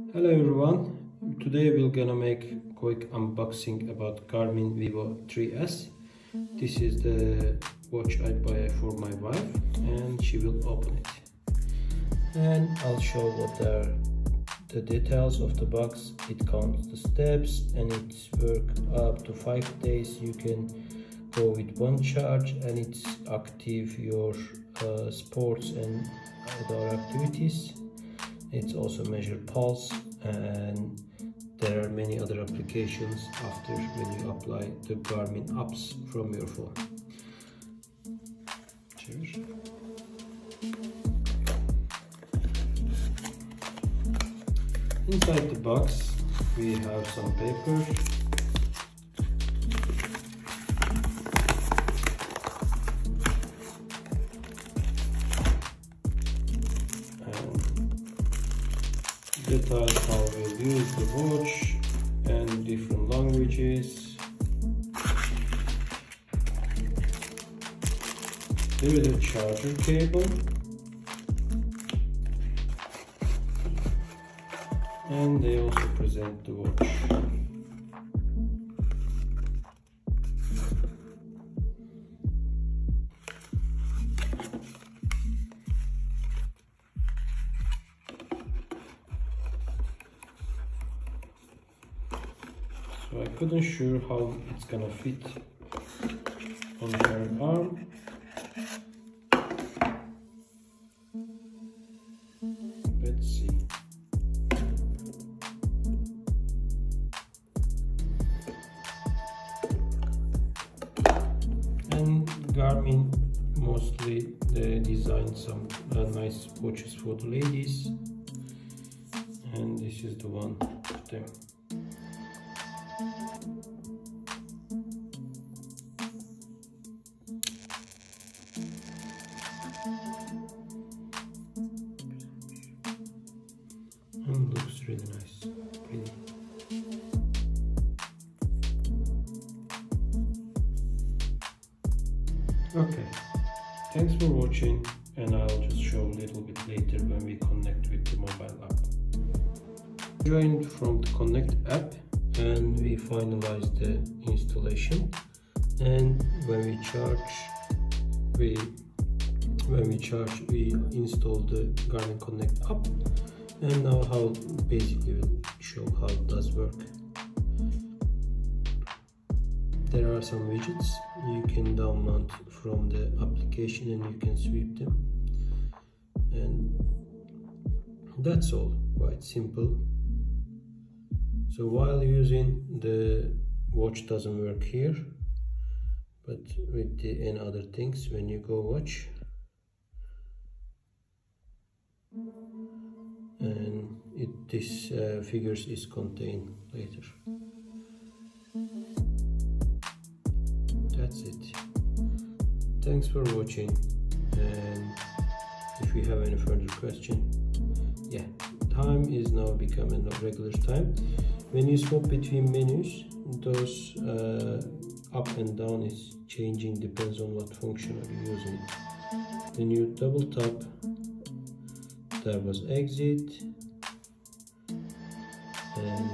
Hello everyone, today we're gonna make a quick unboxing about Garmin Vivomove 3S. This is the watch I buy for my wife and she will open it. And I'll show what are the details of the box. It counts the steps and it's work up to 5 days. You can go with one charge and it's active your sports and outdoor activities. It's also measure pulse, and there are many other applications after when you apply the Garmin apps from your phone. Cheers. Inside the box we have some paper. Details how we use the watch and different languages. Here is a charger cable and they also present the watch. So I couldn't sure how it's gonna fit on her arm. Let's see. And Garmin mostly they design some nice watches for the ladies, and this is the one of them. And looks really nice, pretty. Okay, thanks for watching, and I'll just show a little bit later when we connect with the mobile app. Joined from the Connect app and we finalize the installation, and when we charge we install the Garmin Connect app. And now how basically will show how it does work. There are some widgets you can download from the application and you can sweep them. And that's all, quite simple. So while using the watch doesn't work here, but with the and other things, when you go watch, and this figures is contained later. That's it. Thanks for watching, and if you have any further question, yeah, time is now becoming a regular time. When you swap between menus, those up and down is changing, depends on what function are you using it. When you double tap, there was exit, and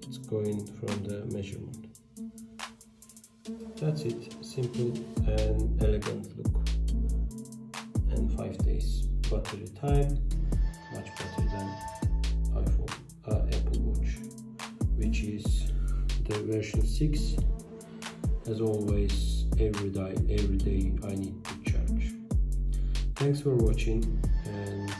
it's going from the measurement. That's it, simple and elegant look, and 5 days battery time, much better than Apple Watch, which is the version 6. As always, every day I need to charge. Thanks for watching, and